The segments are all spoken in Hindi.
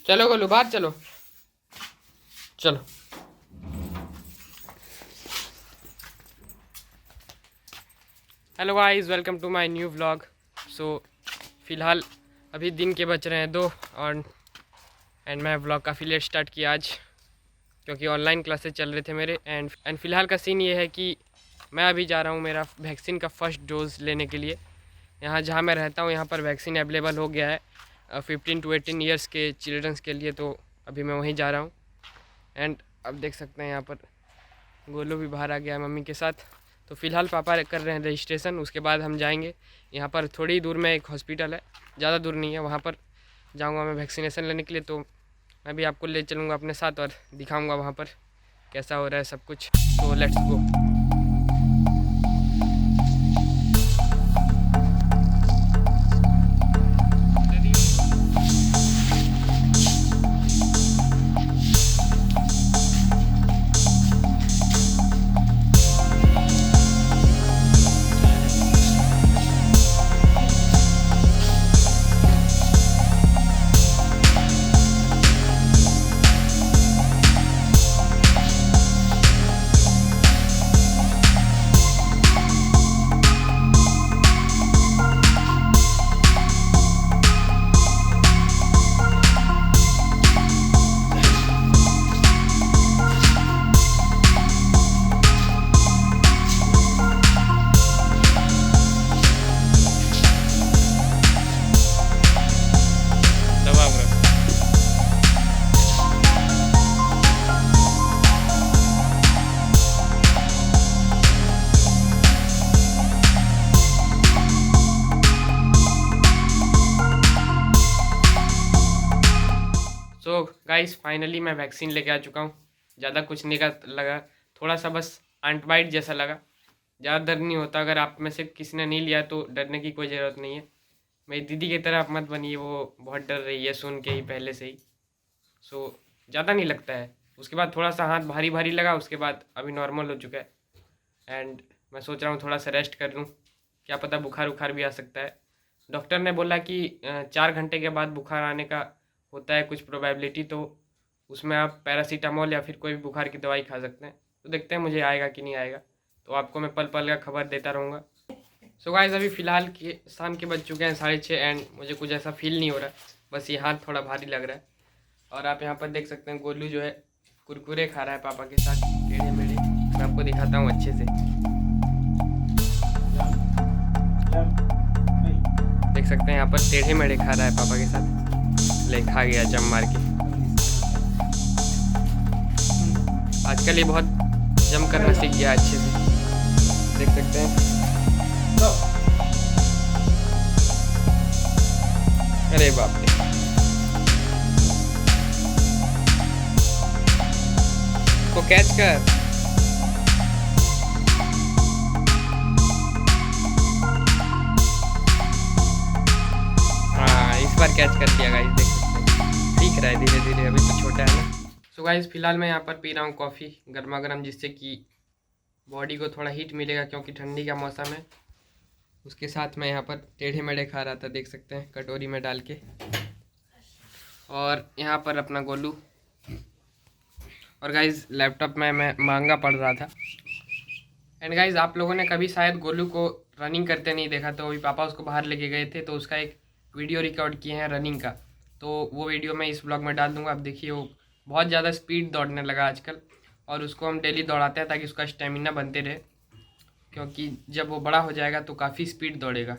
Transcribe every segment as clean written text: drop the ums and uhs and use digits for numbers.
चलो गोलू बाहर चलो। चलो hello guys, welcome to my new vlog. So फ़िलहाल अभी दिन के बज रहे हैं 2 और मैं व्लॉग काफ़ी लेट स्टार्ट किया आज, क्योंकि ऑनलाइन क्लासेस चल रहे थे मेरे। एंड फ़िलहाल का सीन ये है कि मैं अभी जा रहा हूँ मेरा वैक्सीन का फ़र्स्ट डोज़ लेने के लिए। यहाँ जहाँ मैं रहता हूँ यहाँ पर वैक्सीन अवेलेबल हो गया है 15 to 18 ईयर्स के चिल्ड्रंस के लिए, तो अभी मैं वहीं जा रहा हूँ। एंड अब देख सकते हैं यहाँ पर गोलू भी बाहर आ गया है मम्मी के साथ। तो फ़िलहाल पापा कर रहे हैं रजिस्ट्रेशन, उसके बाद हम जाएंगे। यहाँ पर थोड़ी ही दूर में एक हॉस्पिटल है, ज़्यादा दूर नहीं है, वहाँ पर जाऊँगा मैं वैक्सीनेशन लेने के लिए। तो मैं भी आपको ले चलूँगा अपने साथ और दिखाऊँगा वहाँ पर कैसा हो रहा है सब कुछ। तो let's go. So guys, finally मैं वैक्सीन लेके आ चुका हूँ। ज़्यादा कुछ नहीं लगा, थोड़ा सा बस एंटीबाइट जैसा लगा। ज़्यादा दर्द नहीं होता। अगर आप में से किसी ने नहीं लिया तो डरने की कोई ज़रूरत नहीं है। मेरी दीदी की तरह आप मत बनिए, वो बहुत डर रही है सुन के ही पहले से ही। सो ज़्यादा नहीं लगता है। उसके बाद थोड़ा सा हाथ भारी भारी लगा, उसके बाद अभी नॉर्मल हो चुका है। एंड मैं सोच रहा हूँ थोड़ा सा रेस्ट कर लूँ, क्या पता बुखार उखार भी आ सकता है। डॉक्टर ने बोला कि 4 घंटे के बाद बुखार आने का होता है कुछ प्रोबेबिलिटी, तो उसमें आप पैरासीटामोल या फिर कोई भी बुखार की दवाई खा सकते हैं। तो देखते हैं मुझे आएगा कि नहीं आएगा, तो आपको मैं पल पल का खबर देता रहूँगा। सो गाइस, अभी फ़िलहाल के शाम के बज चुके हैं 6:30 एंड मुझे कुछ ऐसा फील नहीं हो रहा है, बस ये हाथ थोड़ा भारी लग रहा है। और आप यहाँ पर देख सकते हैं गोलू जो है कुरकुरे खा रहा है पापा के साथ टेढ़े मेढ़े। मैं आपको दिखाता हूँ अच्छे से, देख सकते हैं यहाँ पर टेढ़े मेढ़े खा रहा है पापा के साथ। ले खा गया जम मार के। आजकल ये बहुत जम करना सीख गया अच्छे से, देख सकते हैं। अरे बाप रे, को कैच कर। हाँ, इस बार कैच कर लिया गाइस, देख सकते हैं सीख रहा है धीरे धीरे, अभी तो छोटा है ना। सो गाइस, फिलहाल मैं यहाँ पर पी रहा हूँ कॉफ़ी गर्मा गर्म, जिससे कि बॉडी को थोड़ा हीट मिलेगा, क्योंकि ठंडी का मौसम है। उसके साथ मैं यहाँ पर टेढ़े मेढ़े खा रहा था, देख सकते हैं कटोरी में डाल के। और यहाँ पर अपना गोलू। और गाइज लैपटॉप में मैं मांगा पढ़ रहा था। एंड गाइज, आप लोगों ने कभी शायद गोलू को रनिंग करते नहीं देखा, तो अभी पापा उसको बाहर लेके गए थे, तो उसका एक वीडियो रिकॉर्ड किए हैं रनिंग का। तो वो वीडियो मैं इस ब्लॉग में डाल दूंगा। आप देखिए, वो बहुत ज़्यादा स्पीड दौड़ने लगा आजकल, और उसको हम डेली दौड़ाते हैं ताकि उसका स्टेमिना बनते रहे, क्योंकि जब वो बड़ा हो जाएगा तो काफ़ी स्पीड दौड़ेगा।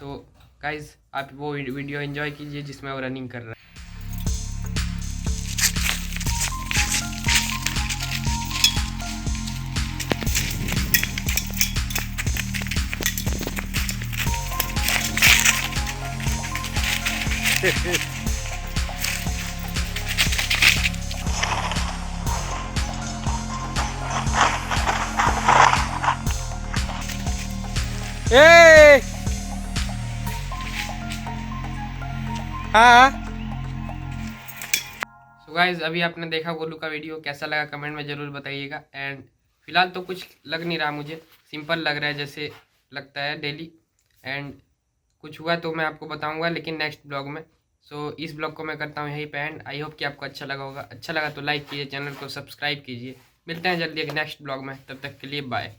तो गाइज, आप वो वीडियो एंजॉय कीजिए जिसमें वो रनिंग कर रहा है। ए हाँ। सो गाइज, अभी आपने देखा गोलू का वीडियो, कैसा लगा कमेंट में ज़रूर बताइएगा। एंड फिलहाल तो कुछ लग नहीं रहा मुझे, सिंपल लग रहा है जैसे लगता है डेली। एंड कुछ हुआ तो मैं आपको बताऊंगा, लेकिन नेक्स्ट ब्लॉग में। सो इस ब्लॉग को मैं करता हूँ यहीं पे एंड। आई होप कि आपको अच्छा लगा होगा। अच्छा लगा तो लाइक कीजिए, चैनल को सब्सक्राइब कीजिए। मिलते हैं जल्दी एक नेक्स्ट ब्लॉग में, तब तक के लिए बाय।